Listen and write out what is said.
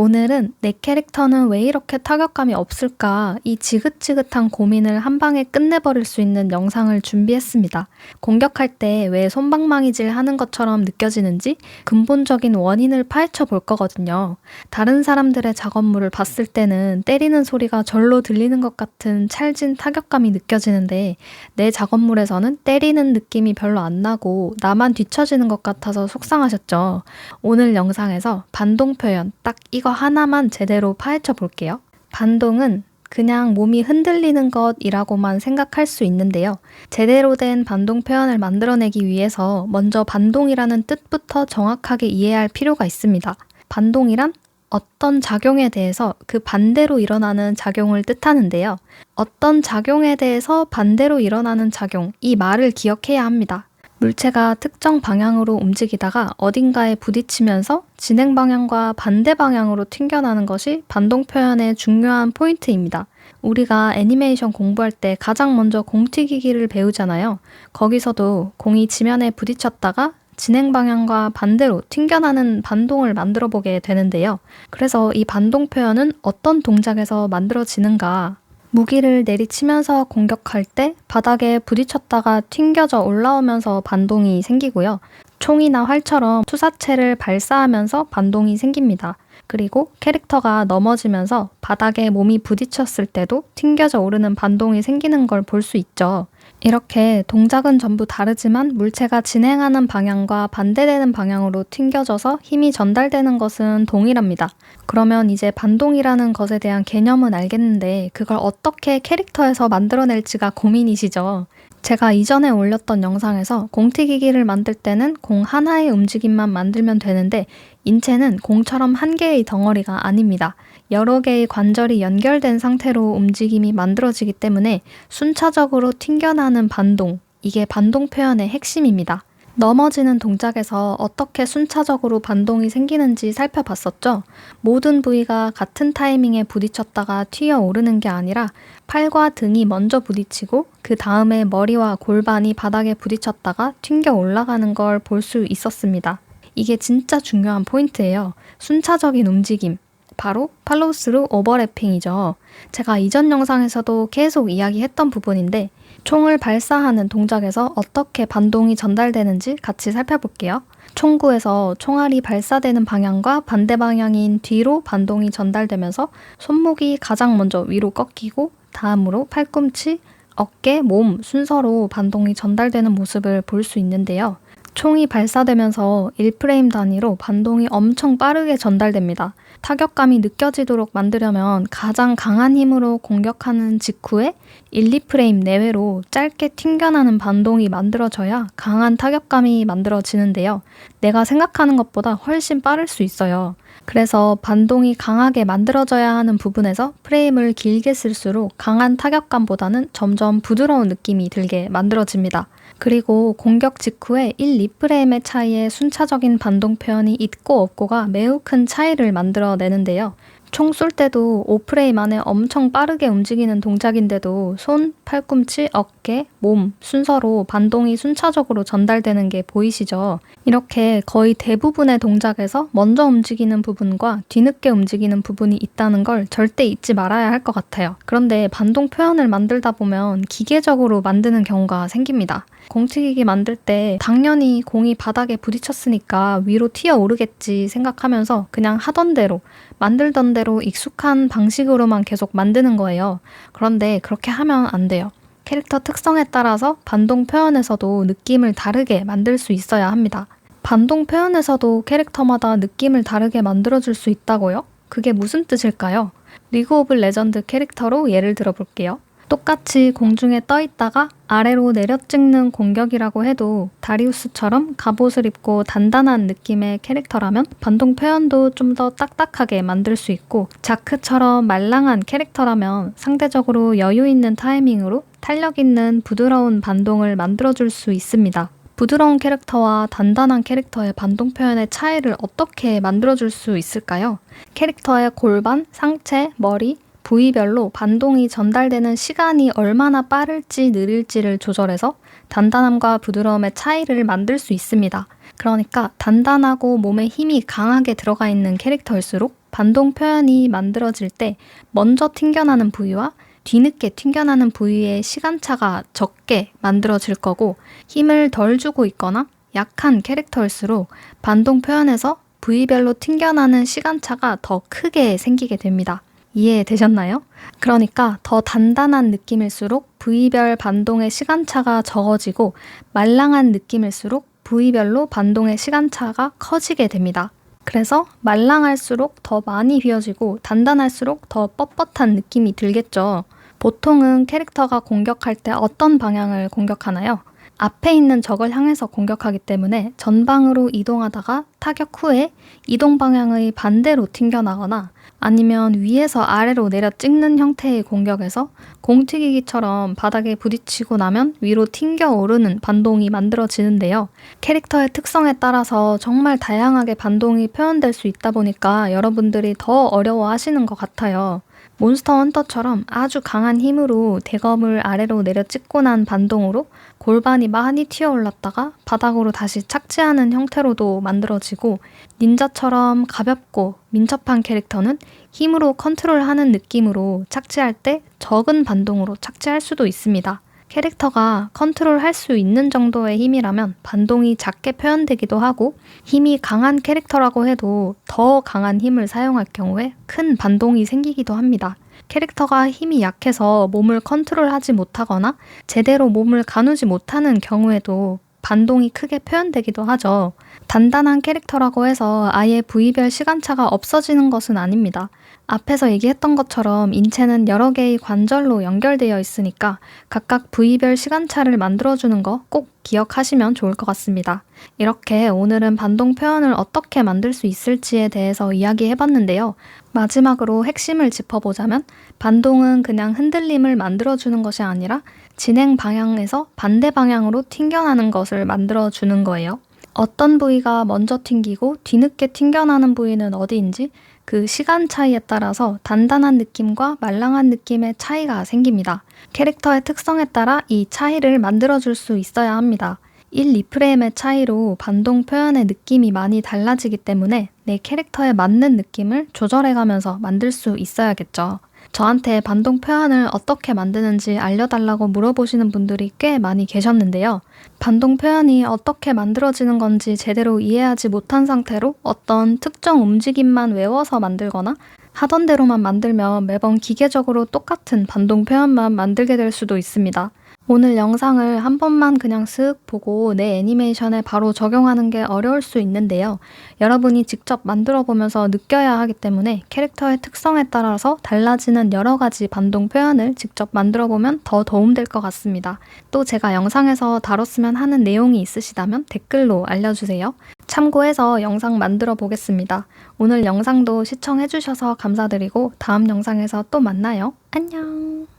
오늘은 내 캐릭터는 왜 이렇게 타격감이 없을까? 이 지긋지긋한 고민을 한 방에 끝내버릴 수 있는 영상을 준비했습니다. 공격할 때 왜 손방망이질 하는 것처럼 느껴지는지 근본적인 원인을 파헤쳐 볼 거거든요. 다른 사람들의 작업물을 봤을 때는 때리는 소리가 절로 들리는 것 같은 찰진 타격감이 느껴지는데 내 작업물에서는 때리는 느낌이 별로 안 나고 나만 뒤처지는 것 같아서 속상하셨죠? 오늘 영상에서 반동 표현 딱 이거 하나만 제대로 파헤쳐 볼게요. 반동은 그냥 몸이 흔들리는 것이라고만 생각할 수 있는데요. 제대로 된 반동 표현을 만들어내기 위해서 먼저 반동이라는 뜻부터 정확하게 이해할 필요가 있습니다. 반동이란 어떤 작용에 대해서 그 반대로 일어나는 작용을 뜻하는데요. 어떤 작용에 대해서 반대로 일어나는 작용, 이 말을 기억해야 합니다. 물체가 특정 방향으로 움직이다가 어딘가에 부딪히면서 진행 방향과 반대 방향으로 튕겨나는 것이 반동 표현의 중요한 포인트입니다. 우리가 애니메이션 공부할 때 가장 먼저 공튀기기를 배우잖아요. 거기서도 공이 지면에 부딪혔다가 진행 방향과 반대로 튕겨나는 반동을 만들어 보게 되는데요. 그래서 이 반동 표현은 어떤 동작에서 만들어지는가? 무기를 내리치면서 공격할 때 바닥에 부딪혔다가 튕겨져 올라오면서 반동이 생기고요. 총이나 활처럼 투사체를 발사하면서 반동이 생깁니다. 그리고 캐릭터가 넘어지면서 바닥에 몸이 부딪혔을 때도 튕겨져 오르는 반동이 생기는 걸 볼 수 있죠. 이렇게 동작은 전부 다르지만 물체가 진행하는 방향과 반대되는 방향으로 튕겨져서 힘이 전달되는 것은 동일합니다. 그러면 이제 반동이라는 것에 대한 개념은 알겠는데 그걸 어떻게 캐릭터에서 만들어낼지가 고민이시죠? 제가 이전에 올렸던 영상에서 공튀기기를 만들 때는 공 하나의 움직임만 만들면 되는데 인체는 공처럼 한 개의 덩어리가 아닙니다. 여러 개의 관절이 연결된 상태로 움직임이 만들어지기 때문에 순차적으로 튕겨나는 반동, 이게 반동 표현의 핵심입니다. 넘어지는 동작에서 어떻게 순차적으로 반동이 생기는지 살펴봤었죠? 모든 부위가 같은 타이밍에 부딪혔다가 튀어 오르는 게 아니라 팔과 등이 먼저 부딪히고 그 다음에 머리와 골반이 바닥에 부딪혔다가 튕겨 올라가는 걸 볼 수 있었습니다. 이게 진짜 중요한 포인트예요. 순차적인 움직임. 바로 팔로우 스루 오버래핑이죠. 제가 이전 영상에서도 계속 이야기했던 부분인데 총을 발사하는 동작에서 어떻게 반동이 전달되는지 같이 살펴볼게요. 총구에서 총알이 발사되는 방향과 반대 방향인 뒤로 반동이 전달되면서 손목이 가장 먼저 위로 꺾이고 다음으로 팔꿈치, 어깨, 몸 순서로 반동이 전달되는 모습을 볼 수 있는데요. 총이 발사되면서 1프레임 단위로 반동이 엄청 빠르게 전달됩니다. 타격감이 느껴지도록 만들려면 가장 강한 힘으로 공격하는 직후에 1, 2프레임 내외로 짧게 튕겨나는 반동이 만들어져야 강한 타격감이 만들어지는데요. 내가 생각하는 것보다 훨씬 빠를 수 있어요. 그래서 반동이 강하게 만들어져야 하는 부분에서 프레임을 길게 쓸수록 강한 타격감보다는 점점 부드러운 느낌이 들게 만들어집니다. 그리고 공격 직후에 1, 2프레임의 차이에 순차적인 반동 표현이 있고 없고가 매우 큰 차이를 만들어내는데요. 총 쏠 때도 5프레임 안에 엄청 빠르게 움직이는 동작인데도 손, 팔꿈치, 어깨, 몸 순서로 반동이 순차적으로 전달되는 게 보이시죠? 이렇게 거의 대부분의 동작에서 먼저 움직이는 부분과 뒤늦게 움직이는 부분이 있다는 걸 절대 잊지 말아야 할 것 같아요. 그런데 반동 표현을 만들다 보면 기계적으로 만드는 경우가 생깁니다. 공튀기기 만들 때 당연히 공이 바닥에 부딪혔으니까 위로 튀어오르겠지 생각하면서 그냥 하던 대로 만들던 대로 익숙한 방식으로만 계속 만드는 거예요. 그런데 그렇게 하면 안 돼요. 캐릭터 특성에 따라서 반동 표현에서도 느낌을 다르게 만들 수 있어야 합니다. 반동 표현에서도 캐릭터마다 느낌을 다르게 만들어줄 수 있다고요? 그게 무슨 뜻일까요? 리그 오브 레전드 캐릭터로 예를 들어볼게요. 똑같이 공중에 떠 있다가 아래로 내려 찍는 공격이라고 해도 다리우스처럼 갑옷을 입고 단단한 느낌의 캐릭터라면 반동 표현도 좀 더 딱딱하게 만들 수 있고 자크처럼 말랑한 캐릭터라면 상대적으로 여유 있는 타이밍으로 탄력 있는 부드러운 반동을 만들어줄 수 있습니다. 부드러운 캐릭터와 단단한 캐릭터의 반동 표현의 차이를 어떻게 만들어줄 수 있을까요? 캐릭터의 골반, 상체, 머리, 부위별로 반동이 전달되는 시간이 얼마나 빠를지 느릴지를 조절해서 단단함과 부드러움의 차이를 만들 수 있습니다. 그러니까 단단하고 몸에 힘이 강하게 들어가 있는 캐릭터일수록 반동 표현이 만들어질 때 먼저 튕겨나는 부위와 뒤늦게 튕겨나는 부위의 시간차가 적게 만들어질 거고, 힘을 덜 주고 있거나 약한 캐릭터일수록 반동 표현에서 부위별로 튕겨나는 시간차가 더 크게 생기게 됩니다. 이해되셨나요? 그러니까 더 단단한 느낌일수록 부위별 반동의 시간차가 적어지고, 말랑한 느낌일수록 부위별로 반동의 시간차가 커지게 됩니다. 그래서 말랑할수록 더 많이 휘어지고 단단할수록 더 뻣뻣한 느낌이 들겠죠. 보통은 캐릭터가 공격할 때 어떤 방향을 공격하나요? 앞에 있는 적을 향해서 공격하기 때문에 전방으로 이동하다가 타격 후에 이동 방향의 반대로 튕겨나거나, 아니면 위에서 아래로 내려 찍는 형태의 공격에서 공튀기기처럼 바닥에 부딪히고 나면 위로 튕겨 오르는 반동이 만들어지는데요. 캐릭터의 특성에 따라서 정말 다양하게 반동이 표현될 수 있다 보니까 여러분들이 더 어려워하시는 것 같아요. 몬스터 헌터처럼 아주 강한 힘으로 대검을 아래로 내려 찍고 난 반동으로 골반이 많이 튀어 올랐다가 바닥으로 다시 착지하는 형태로도 만들어지고, 닌자처럼 가볍고 민첩한 캐릭터는 힘으로 컨트롤하는 느낌으로 착지할 때 적은 반동으로 착지할 수도 있습니다. 캐릭터가 컨트롤할 수 있는 정도의 힘이라면 반동이 작게 표현되기도 하고, 힘이 강한 캐릭터라고 해도 더 강한 힘을 사용할 경우에 큰 반동이 생기기도 합니다. 캐릭터가 힘이 약해서 몸을 컨트롤하지 못하거나 제대로 몸을 가누지 못하는 경우에도 반동이 크게 표현되기도 하죠. 단단한 캐릭터라고 해서 아예 부위별 시간차가 없어지는 것은 아닙니다. 앞에서 얘기했던 것처럼 인체는 여러 개의 관절로 연결되어 있으니까 각각 부위별 시간차를 만들어주는 거 꼭 기억하시면 좋을 것 같습니다. 이렇게 오늘은 반동 표현을 어떻게 만들 수 있을지에 대해서 이야기해봤는데요. 마지막으로 핵심을 짚어보자면, 반동은 그냥 흔들림을 만들어주는 것이 아니라 진행 방향에서 반대 방향으로 튕겨나는 것을 만들어주는 거예요. 어떤 부위가 먼저 튕기고 뒤늦게 튕겨나는 부위는 어디인지 그 시간 차이에 따라서 단단한 느낌과 말랑한 느낌의 차이가 생깁니다. 캐릭터의 특성에 따라 이 차이를 만들어줄 수 있어야 합니다. 1, 2프레임의 차이로 반동 표현의 느낌이 많이 달라지기 때문에 내 캐릭터에 맞는 느낌을 조절해가면서 만들 수 있어야겠죠. 저한테 반동 표현을 어떻게 만드는지 알려달라고 물어보시는 분들이 꽤 많이 계셨는데요. 반동 표현이 어떻게 만들어지는 건지 제대로 이해하지 못한 상태로 어떤 특정 움직임만 외워서 만들거나 하던 대로만 만들면 매번 기계적으로 똑같은 반동 표현만 만들게 될 수도 있습니다. 오늘 영상을 한 번만 그냥 쓱 보고 내 애니메이션에 바로 적용하는 게 어려울 수 있는데요. 여러분이 직접 만들어 보면서 느껴야 하기 때문에 캐릭터의 특성에 따라서 달라지는 여러 가지 반동 표현을 직접 만들어 보면 더 도움될 것 같습니다. 또 제가 영상에서 다뤘으면 하는 내용이 있으시다면 댓글로 알려주세요. 참고해서 영상 만들어 보겠습니다. 오늘 영상도 시청해주셔서 감사드리고 다음 영상에서 또 만나요. 안녕!